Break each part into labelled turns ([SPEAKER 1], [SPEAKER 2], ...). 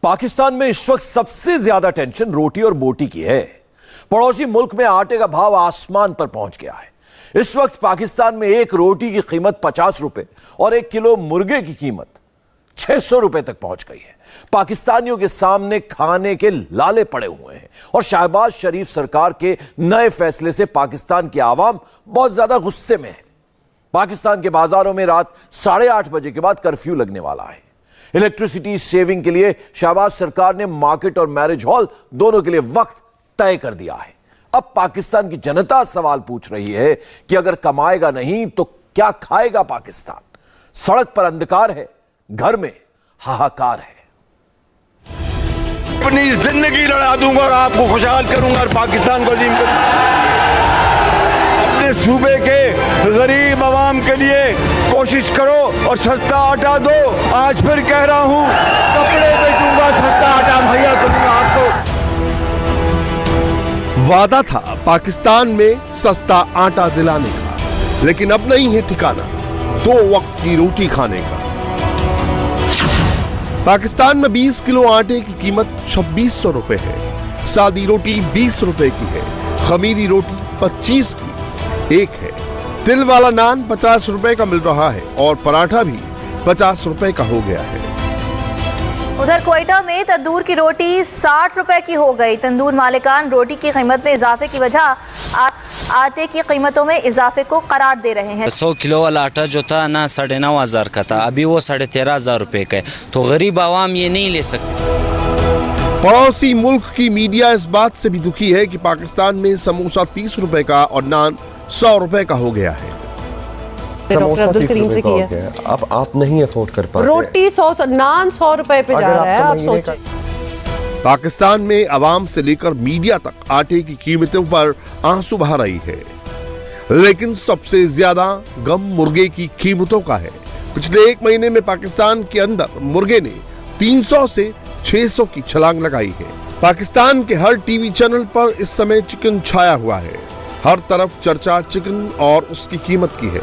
[SPEAKER 1] पाकिस्तान में इस वक्त सबसे ज्यादा टेंशन रोटी और बोटी की है। पड़ोसी मुल्क में आटे का भाव आसमान पर पहुंच गया है। इस वक्त पाकिस्तान में एक रोटी की कीमत 50 रुपए और 1 किलो मुर्गे की कीमत 600 रुपए तक पहुंच गई है। पाकिस्तानियों के सामने खाने के लाले पड़े हुए हैं और शहबाज शरीफ सरकार के नए फैसले से पाकिस्तान की आवाम बहुत ज्यादा गुस्से में है। पाकिस्तान के बाजारों में रात 8:30 बजे के बाद कर्फ्यू लगने वाला है। इलेक्ट्रिसिटी सेविंग के लिए शहबाज सरकार ने मार्केट और मैरिज हॉल दोनों के लिए वक्त तय कर दिया है। अब पाकिस्तान की जनता सवाल पूछ रही है कि अगर कमाएगा नहीं तो क्या खाएगा पाकिस्तान। सड़क पर अंधकार है, घर में हाहाकार है।
[SPEAKER 2] अपनी जिंदगी लड़ा दूंगा और आपको खुशहाल करूंगा और पाकिस्तान को अजीम करूंगा। अपने सूबे के गरीब आवाम के लिए कोशिश करो और सस्ता आटा दो। आज फिर कह रहा हूं, कपड़े बेचूंगा, सस्ता आटा मुहैया करूंगा आपको।
[SPEAKER 3] वादा था पाकिस्तान में सस्ता आटा दिलाने का, लेकिन अब नहीं है ठिकाना 2 वक्त की रोटी खाने का। पाकिस्तान में 20 किलो आटे की कीमत 2600 रुपए है। सादी रोटी 20 रुपए की है। खमीरी रोटी 25 की एक है। तिल वाला नान 50 रुपए का मिल रहा है और पराठा भी 50 रुपए का हो गया है।
[SPEAKER 4] उधर क्वेटा में तंदूर की रोटी 60 रुपए की हो गई। तंदूर मालिकान रोटी की कीमत में इजाफे की वजह आटे की कीमतों में इजाफे को करार दे रहे हैं।
[SPEAKER 5] 100 किलो वाला आटा जो था ना 9,500 का था, अभी वो 13,500 रुपए का है। तो गरीब आवाम ये नहीं ले सकते।
[SPEAKER 3] पड़ोसी मुल्क की मीडिया इस बात से भी दुखी है कि पाकिस्तान में समोसा 30 रुपए का और नान 100 रुपए का हो गया है।
[SPEAKER 6] समोसा 30 रुपए का हो गया है। अब आप नहीं अफोर्ड कर पाते।
[SPEAKER 7] रोटी 100, नान 100 रुपए पे जा रहा है। आप सोचिए,
[SPEAKER 3] पाकिस्तान में अवाम से लेकर मीडिया तक आटे की कीमतों पर आंसू बहा रही है, लेकिन सबसे ज्यादा गम मुर्गे की कीमतों का है। पिछले 1 महीने में पाकिस्तान के अंदर मुर्गे ने 300 से 600 की छलांग लगाई है। पाकिस्तान के हर टीवी चैनल पर इस समय चिकन छाया हुआ है। हर तरफ चर्चा चिकन और उसकी कीमत की है।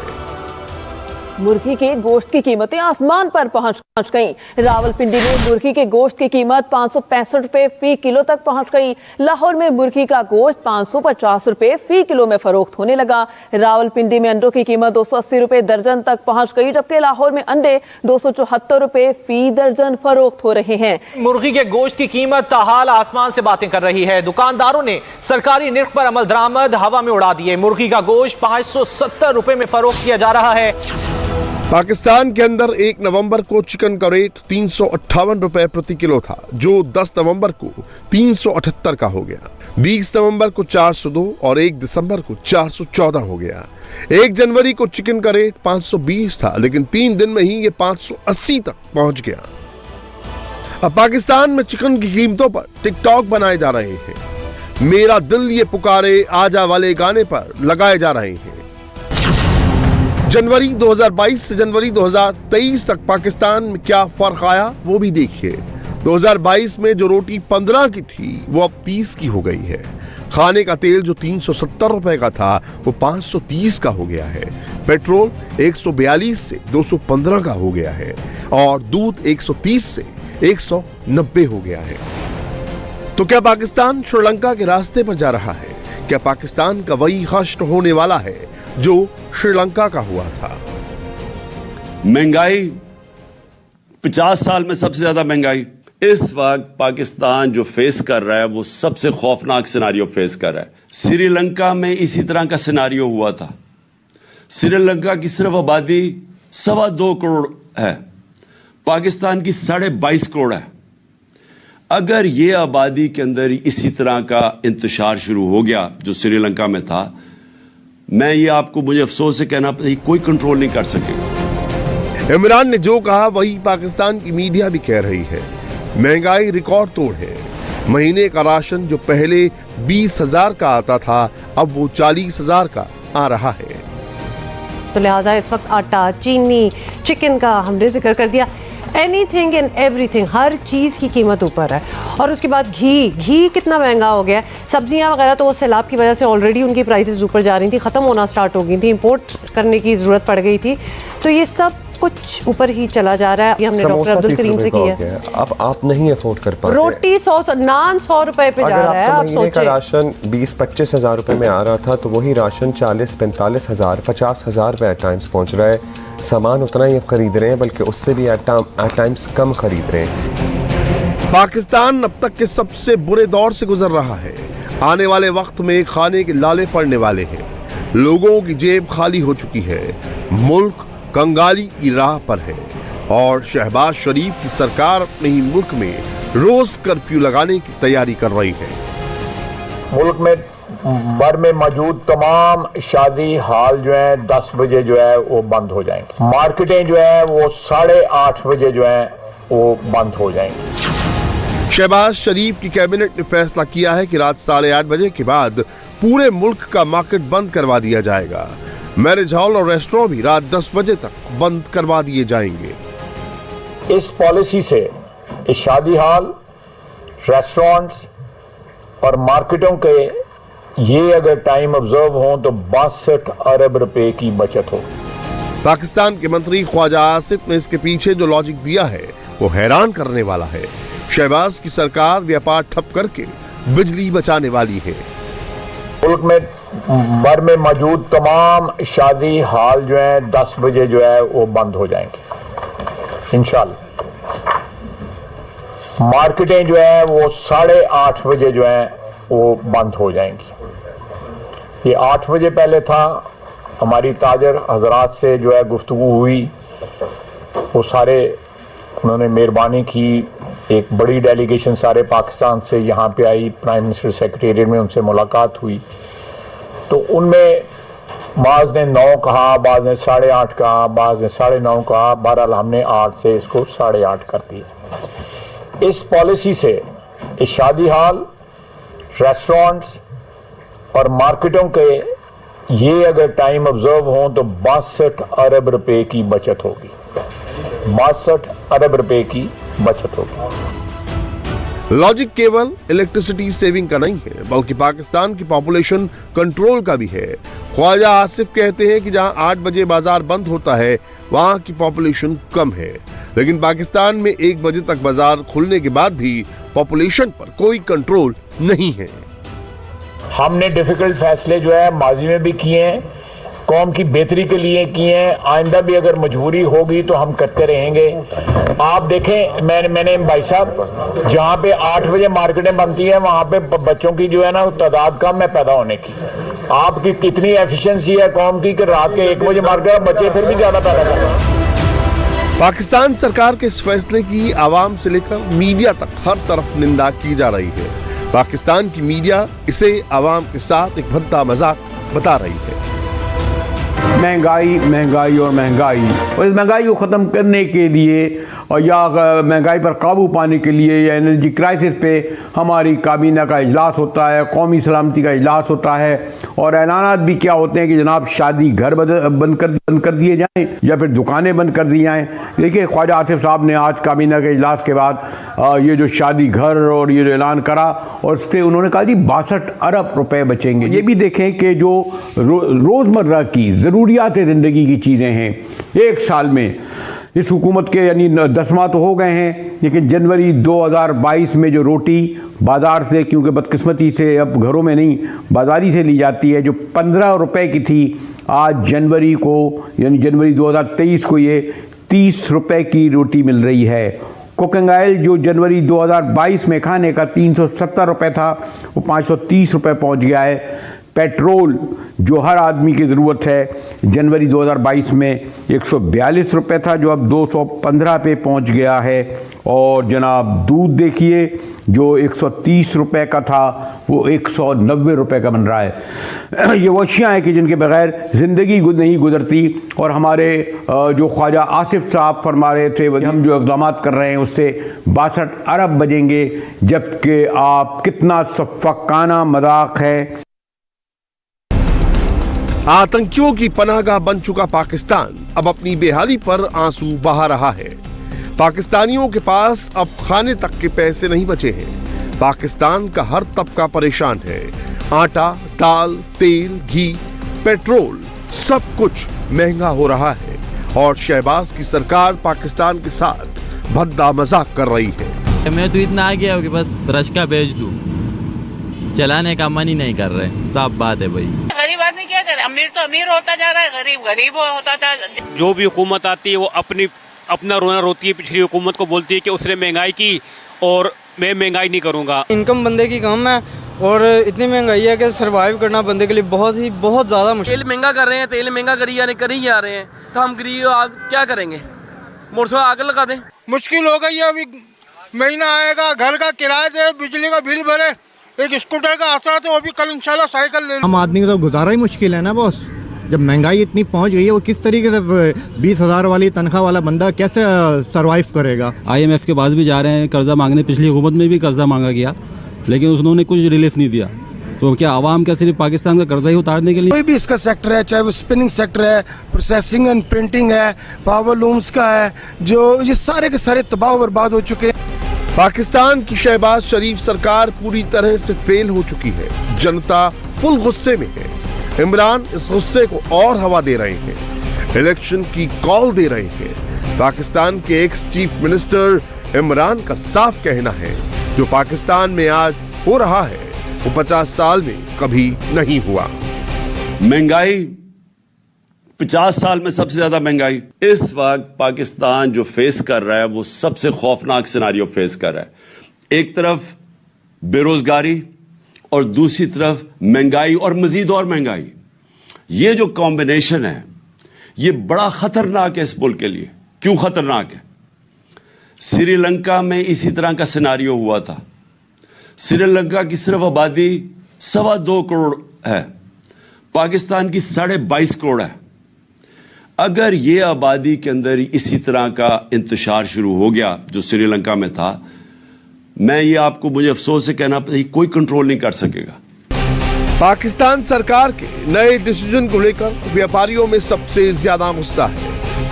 [SPEAKER 7] मुर्गी के गोश्त की कीमतें आसमान पर पहुंच गईं। रावलपिंडी में मुर्गी के गोश्त की कीमत 565 रुपए फी किलो तक पहुंच गई। लाहौर में मुर्गी का गोश्त 550 रुपए फी किलो में फरोख्त होने लगा। रावलपिंडी में अंडों की कीमत 280 रुपए दर्जन तक पहुंच गई, जबकि लाहौर में अंडे 274 रुपए फी दर्जन फरोख्त हो रहे हैं।
[SPEAKER 8] मुर्गी के गोश्त की कीमत ताहाल आसमान से बातें कर रही है। दुकानदारों ने सरकारी निर्ख पर अमल दरामद हवा में उड़ा दिए। मुर्गी का गोश्त 570 रुपए में फरोख्त किया जा रहा है।
[SPEAKER 3] पाकिस्तान के अंदर 1 नवंबर को चिकन का रेट 358 रुपए प्रति किलो था, जो 10 नवंबर को 378 का हो गया। 20 नवंबर को 402 और 1 दिसंबर को 414 हो गया। 1 जनवरी को चिकन का रेट 520 था, लेकिन 3 दिन में ही ये 580 तक पहुंच गया। अब पाकिस्तान में चिकन की कीमतों पर टिकटॉक बनाए जा रहे हैं। मेरा दिल ये पुकारे आजा वाले गाने पर लगाए जा रहे हैं। जनवरी 2022 से जनवरी 2023 तक पाकिस्तान में क्या फर्क आया वो भी देखिए। 2022 में जो रोटी 15 की थी वो अब 30 की हो गई है। खाने का तेल जो 370 रुपए का था वो 530 का हो गया है। पेट्रोल 142 से 215 का हो गया है और दूध 130 से 190 हो गया है। तो क्या पाकिस्तान श्रीलंका के रास्ते पर जा रहा है? क्या पाकिस्तान का वही हश्र होने वाला है जो श्रीलंका का हुआ था?
[SPEAKER 2] महंगाई 50 साल में सबसे ज्यादा महंगाई इस वक्त पाकिस्तान जो फेस कर रहा है वो सबसे खौफनाक सिनारियो फेस कर रहा है। श्रीलंका में इसी तरह का सिनारियो हुआ था। श्रीलंका की सिर्फ आबादी 2.25 करोड़ है, पाकिस्तान की 22.5 करोड़ है। अगर ये आबादी के अंदर इसी तरह का इंतशार शुरू हो गया जो श्रीलंका में था, मैं ये आपको मुझे अफसोस से कहना पड़ेगा, कोई कंट्रोल नहीं कर सकेगा।
[SPEAKER 3] इमरान ने जो कहा वही पाकिस्तान की मीडिया भी कह रही है। महंगाई रिकॉर्ड तोड़ है। महीने का राशन जो पहले 20,000 का आता था अब वो 40,000 का आ रहा है।
[SPEAKER 7] तो लिहाजा इस वक्त आटा, चीनी, चिकन का हमने जिक्र कर दिया। एनीथिंग एंड एवरीथिंग, हर चीज़ की कीमत ऊपर है। और उसके बाद घी कितना महंगा हो गया। सब्जियां वगैरह तो वो सैलाब की वजह से ऑलरेडी उनकी प्राइसेस ऊपर जा रही थी, ख़त्म होना स्टार्ट हो गई थी, इंपोर्ट करने की ज़रूरत पड़ गई थी। तो ये सब
[SPEAKER 9] कुछ ऊपर ही चला जा रहा है। ये हमने डॉक्टर
[SPEAKER 6] समोसा
[SPEAKER 9] अब्दुल
[SPEAKER 6] 30
[SPEAKER 9] करीम से
[SPEAKER 6] रुपए का
[SPEAKER 9] किया।
[SPEAKER 6] हो गया है। अब आप नहीं अफोर्ड कर पाते।
[SPEAKER 9] रोटी 100 नान 100 रुपए पे जा
[SPEAKER 6] अगर
[SPEAKER 9] रहा है।
[SPEAKER 6] आपका
[SPEAKER 9] आप
[SPEAKER 6] महीने का
[SPEAKER 9] सोचिए,
[SPEAKER 6] राशन 20-25 हज़ार रुपए में आ रहा था तो वही राशन 40-45 हज़ार 50 हज़ार पे एट टाइम्स पहुंच रहा है। सामान उतना ही खरीद रहे हैं बल्कि उससे भी एट टाइम्स कम खरीद रहे हैं।
[SPEAKER 3] पाकिस्तान अब तक के सबसे बुरे दौर से गुजर रहा है। आने वाले वक्त में खाने के लाले पड़ने वाले हैं। लोगों की जेब खाली हो चुकी है। मुल्क कंगाली की राह पर है और शहबाज शरीफ की सरकार अपने ही मुल्क में रोज कर्फ्यू लगाने की तैयारी कर रही है।
[SPEAKER 10] मुल्क में भर में मौजूद तमाम शादी हाल जो है 10 बजे जो है वो बंद हो जाएंगे। मार्केटें जो है वो 8:30 बजे जो है वो बंद हो जाएंगी।
[SPEAKER 3] शहबाज शरीफ की कैबिनेट ने फैसला किया है कि रात 8:30 बजे के बाद पूरे मुल्क का मार्केट बंद करवा दिया जाएगा। मैरिज हॉल और रेस्टोरेंट भी रात 10 बजे तक बंद करवा दिए जाएंगे।
[SPEAKER 10] इस पॉलिसी से इस शादी हॉल, रेस्टोरेंट्स और मार्केटों के ये अगर टाइम ऑब्जर्व हो तो 62 अरब रुपए की बचत हो।
[SPEAKER 3] पाकिस्तान के मंत्री ख्वाजा आसिफ ने इसके पीछे जो लॉजिक दिया है वो हैरान करने वाला है। शहबाज की सरकार व्यापार ठप करके बिजली बचाने वाली है।
[SPEAKER 10] मुल्क में भर में मौजूद तमाम शादी हाल जो है 10 बजे जो है वो बंद हो जाएंगे इंशाल्लाह। मार्केटें जो है वो 8:30 बजे जो है वो बंद हो जाएंगी। ये 8 बजे पहले था। हमारी ताजर हजरात से जो है गुफ्तगू हुई, वो सारे उन्होंने मेहरबानी की। एक बड़ी डेलीगेशन सारे पाकिस्तान से यहाँ पे आई, प्राइम मिनिस्टर सेक्रेटेरिएट में उनसे मुलाकात हुई। तो उनमें बाज़ ने 9 कहा, बाज़ ने 8:30 कहा, बाज़ ने 9:30 कहा। बहरहाल हमने 8 से इसको 8:30 कर दिया। इस पॉलिसी से इस शादी हॉल, रेस्टोरेंट्स और मार्केटों के ये अगर टाइम ऑब्जर्व हो तो 62 अरब रुपए की बचत होगी। 62 अरब रुपए की बचत होगी।
[SPEAKER 3] लॉजिक केवल इलेक्ट्रिसिटी सेविंग का नहीं है बल्कि पाकिस्तान की पॉपुलेशन कंट्रोल का भी है। ख्वाजा आसिफ कहते हैं कि जहां 8 बजे बाजार बंद होता है वहां की पॉपुलेशन कम है, लेकिन पाकिस्तान में 1 बजे तक बाजार खुलने के बाद भी पॉपुलेशन पर कोई कंट्रोल नहीं है।
[SPEAKER 10] हमने डिफिकल्ट फैसले जो है माजी में भी किए हैं, कौम की बेहतरी के लिए किए हैं। आइंदा भी अगर मजबूरी होगी तो हम करते रहेंगे। आप देखें, मैंने भाई साहब जहाँ पे 8 बजे मार्केटें बनती हैं वहाँ पे बच्चों की जो है ना तादाद कम है पैदा होने की। आपकी कितनी एफिशिएंसी है कौम की कि रात के 1 बजे मार्केट बच्चे फिर भी ज्यादा पैदा कर रहे हैं।
[SPEAKER 3] पाकिस्तान सरकार के इस फैसले की आवाम से लेकर मीडिया तक हर तरफ निंदा की जा रही है। पाकिस्तान की मीडिया इसे आवाम के साथ एक भद्दा मजाक बता रही है।
[SPEAKER 11] महंगाई महंगाई और महंगाई, और इस महंगाई को ख़त्म करने के लिए और या महंगाई पर काबू पाने के लिए या एनर्जी क्राइसिस पे हमारी काबीना का इजलास होता है, कौमी सलामती का इजलास होता है और ऐलानात भी क्या होते हैं कि जनाब शादी घर बंद कर दिए जाएं या फिर दुकानें बंद कर दी जाएं। देखिए ख्वाजा आसिफ साहब ने आज काबीना के इजलास के बाद ये जो शादी घर और ये जो ऐलान करा और उस पर उन्होंने कहा जी 62 अरब रुपए बचेंगे। ये भी देखें कि जो रोज़मर्रा की ज़रूरियात ज़िंदगी की चीज़ें हैं 1 साल में इस हुकूमत के यानी 10 माह तो हो गए हैं, लेकिन जनवरी 2022 में जो रोटी बाज़ार से, क्योंकि बदकिस्मती से अब घरों में नहीं बाज़ारी से ली जाती है, जो 15 रुपए की थी आज जनवरी को यानी जनवरी 2023 को ये 30 रुपए की रोटी मिल रही है। कुकिंग ऑयल जो जनवरी 2022 में खाने का 370 रुपए था वो 530 रुपए पहुँच गया है। पेट्रोल जो हर आदमी की ज़रूरत है जनवरी 2022 में 142 रुपए था जो अब 215 पे पहुंच गया है। और जनाब दूध देखिए जो 130 रुपए का था वो 190 रुपए का बन रहा है। ये वो अशियाँ हैं कि जिनके बगैर ज़िंदगी नहीं गुजरती। और हमारे जो ख्वाजा आसिफ साहब फरमा रहे थे हम जो इक़दाम कर रहे हैं उससे 62 अरब बचेंगे, जबकि आप कितना सफ़ाकाना मजाक है।
[SPEAKER 3] आतंकियों की पनाहगाह बन चुका पाकिस्तान अब अपनी बेहाली पर आंसू बहा रहा है। पाकिस्तानियों के पास अब खाने तक के पैसे नहीं बचे हैं। पाकिस्तान का हर तबका परेशान है। आटा, दाल, तेल, घी, पेट्रोल सब कुछ महंगा हो रहा है और शहबाज की सरकार पाकिस्तान के साथ भद्दा मजाक कर रही है।
[SPEAKER 5] मैं तो इतना आ गया कि बस ब्रश का भेज दूं, चलाने का मन ही नहीं कर रहे। साफ बात है भाई,
[SPEAKER 12] गरीब आदमी क्या करे, अमीर तो अमीर होता जा रहा है, गरीब गरीब होता था।
[SPEAKER 13] जो भी हुकूमत आती है वो अपना रोना रोती है, पिछली हुकूमत को बोलती है कि उसने महंगाई की और मैं महंगाई नहीं करूंगा।
[SPEAKER 5] इनकम बंदे की कम है और इतनी महंगाई है कि सरवाइव करना बंदे के लिए बहुत ज़्यादा मुश्किल।
[SPEAKER 13] तेल महंगा कर रहे हैं, तेल महंगा कर ही जा रहे हैं, तो हम गरीब आप क्या करेंगे? मोटर आग लगा दें।
[SPEAKER 12] मुश्किल हो गई है, अभी महीना आएगा, घर का किराया दे, बिजली का बिल भरे, एक स्कूटर का आसरा तो वो भी कल इंशाल्लाह साइकिल ले।
[SPEAKER 14] हम आदमी का तो गुजारा ही मुश्किल है ना बॉस। जब महंगाई इतनी पहुंच गई है, वो किस तरीके से 20,000 वाली तनख्वाह वाला बंदा कैसे सरवाइव करेगा?
[SPEAKER 5] IMF के पास भी जा रहे हैं कर्जा मांगने, पिछली हुकूमत में भी कर्जा मांगा गया लेकिन उन्होंने कुछ रिलीफ नहीं दिया। तो क्या आवाम क्या सिर्फ पाकिस्तान का कर्जा ही उतारने के लिए?
[SPEAKER 12] कोई भी इसका सेक्टर है, चाहे वो स्पिनिंग सेक्टर है, प्रोसेसिंग एंड प्रिंटिंग है, पावर लूम्स का है, जो ये सारे के सारे तबाह बर्बाद हो चुके हैं।
[SPEAKER 3] पाकिस्तान की शहबाज शरीफ सरकार पूरी तरह से फेल हो चुकी है। जनता फुल गुस्से में है। इमरान इस गुस्से को और हवा दे रहे हैं, इलेक्शन की कॉल दे रहे हैं। पाकिस्तान के एक्स चीफ मिनिस्टर इमरान का साफ कहना है, जो पाकिस्तान में आज हो रहा है वो 50 साल में कभी नहीं हुआ।
[SPEAKER 2] महंगाई 50 साल में सबसे ज्यादा महंगाई इस वक्त पाकिस्तान जो फेस कर रहा है वो सबसे खौफनाक सिनारियो फेस कर रहा है। एक तरफ बेरोजगारी और दूसरी तरफ महंगाई और मजीद और महंगाई। ये जो कॉम्बिनेशन है ये बड़ा खतरनाक है इस मुल्क के लिए। क्यों खतरनाक है? श्रीलंका में इसी तरह का सिनारियो हुआ था। श्रीलंका की सिर्फ आबादी 2.25 करोड़ है, पाकिस्तान की 22.5 करोड़ है। अगर ये आबादी के अंदर इसी तरह का इंतशार शुरू हो गया जो श्रीलंका में था, मैं ये आपको मुझे अफसोस से कहना पड़ेगा, कोई कंट्रोल नहीं कर सकेगा।
[SPEAKER 3] पाकिस्तान सरकार के नए डिसीजन को लेकर व्यापारियों में सबसे ज्यादा गुस्सा है।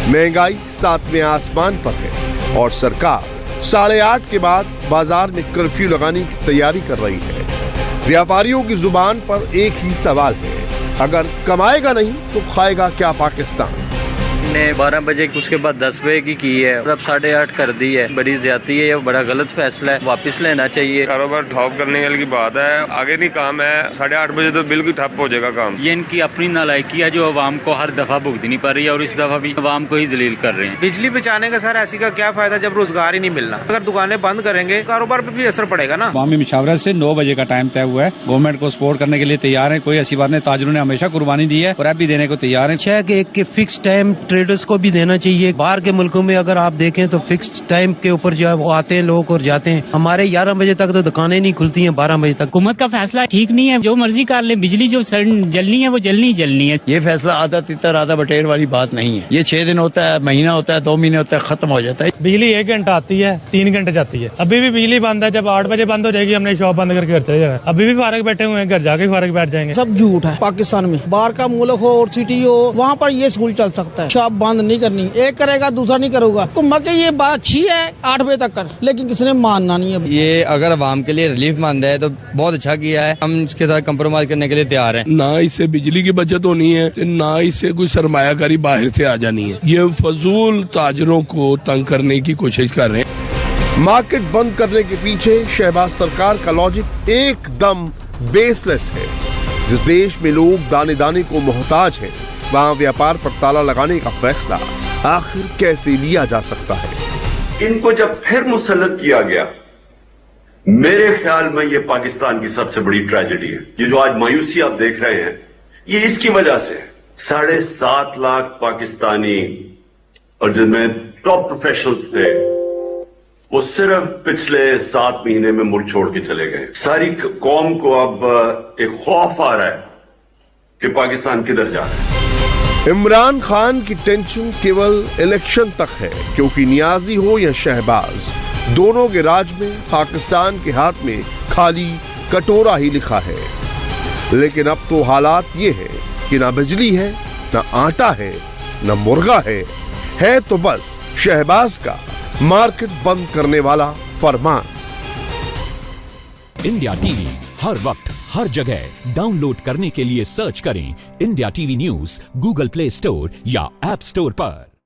[SPEAKER 3] महंगाई 7वें आसमान पर है और सरकार 8:30 के बाद बाजार में कर्फ्यू लगाने की तैयारी कर रही है। व्यापारियों की जुबान पर एक ही सवाल है, अगर कमाएगा नहीं तो खाएगा क्या पाकिस्तान?
[SPEAKER 5] ने 12 बजे उसके बाद 10 बजे की है, अब 8:30 कर दी है। बड़ी ज्यादती है, ये बड़ा गलत फैसला है, वापस लेना चाहिए।
[SPEAKER 6] कारोबार ठप करने वाली बात है, आगे नहीं काम है। 8:30 बजे तो बिल्कुल ठप हो जाएगा काम।
[SPEAKER 5] ये इनकी अपनी नालायकी है जो अवाम को हर दफा भुगतनी पड़ रही है और इस दफा भी अवाम को ही जलील कर रहे हैं।
[SPEAKER 12] बिजली बचाने का सर ऐसी का क्या फायदा जब रोजगार ही नहीं मिलना? अगर दुकानें बंद करेंगे कारोबार पे भी असर पड़ेगा ना।
[SPEAKER 11] अवामी मुशावरत से 9 बजे का टाइम तय हुआ है। गवर्नमेंट को सपोर्ट करने के लिए तैयार है, कोई ऐसी बात नहीं। ताजरों ने हमेशा कुर्बानी दी है और अब भी देने को तैयार है।
[SPEAKER 14] 6 के फिक्स टाइम ट्रेडर्स को भी देना चाहिए। बाहर के मुल्कों में अगर आप देखें तो फिक्स टाइम के ऊपर जो है वो आते हैं लोग और जाते हैं। हमारे 11 बजे तक तो दुकानें नहीं खुलती हैं, 12 बजे तक।
[SPEAKER 5] हुकूमत का फैसला ठीक नहीं है, जो मर्जी कर ले, बिजली जो जलनी है वो जलनी है।
[SPEAKER 14] ये फैसला आधा तितर आधा बटेर वाली बात नहीं है। ये 6 दिन होता है, महीना होता है, 2 महीने होता है, खत्म हो जाता है।
[SPEAKER 13] बिजली 1 घंटा आती है, 3 घंटे जाती है। अभी भी बिजली बंद है, जब 8 बजे बंद हो जाएगी हमने शॉप बंद करके घर चले जाएंगे। अभी भी फारग बैठे हुए हैं, घर जाके फारग बैठ जाएंगे।
[SPEAKER 12] सब झूठ है। पाकिस्तान में बाहर का मुल्क हो और सिटी हो, वहाँ पर ये स्कूल चल सकता है। शॉप बंद नहीं करनी, एक करेगा दूसरा नहीं करूंगा। कुम्भा के ये बात अच्छी है 8 बजे तक कर, लेकिन किसी ने मानना नहीं है।
[SPEAKER 5] ये अगर अवाम के लिए रिलीफ मंद है तो बहुत अच्छा किया है, हम इसके साथ कंप्रोमाइज करने के लिए तैयार हैं।
[SPEAKER 3] ना इससे बिजली की बचत होनी है, ना इससे कोई सरमायाकारी बाहर से आ जानी है। ये फजूल ताजरों को तंग करने की कोशिश कर रहे हैं। मार्केट बंद करने के पीछे शहबाज सरकार का लॉजिक एकदम बेसलेस है। जिस देश में लोग दाने दाने को मोहताज हैं, वहाँ व्यापार पर ताला लगाने का फैसला आखिर कैसे लिया जा सकता है?
[SPEAKER 2] इनको जब फिर मुसल्लत किया गया, मेरे ख्याल में ये पाकिस्तान की सबसे बड़ी ट्रेजेडी है। ये जो आज मायूसी आप देख रहे हैं, ये इसकी वजह से 7.5 लाख पाकिस्तानी और जिनमें टॉप प्रोफेशनल्स थे, वो सिर्फ पिछले 7 महीने में मुल्क छोड़ के चले गए। सारी कौम को अब एक खौफ आ रहा है कि पाकिस्तान किधर जा रहा है।
[SPEAKER 3] इमरान खान की टेंशन केवल इलेक्शन तक है, क्योंकि नियाजी हो या शहबाज, दोनों के राज में पाकिस्तान के हाथ में खाली कटोरा ही लिखा है। लेकिन अब तो हालात ये है कि ना बिजली है, ना आटा है, ना मुर्गा है तो बस शहबाज का मार्केट बंद करने वाला फरमान।
[SPEAKER 15] इंडिया टीवी हर वक्त हर जगह डाउनलोड करने के लिए सर्च करें India TV news Google play store या ऐप स्टोर पर।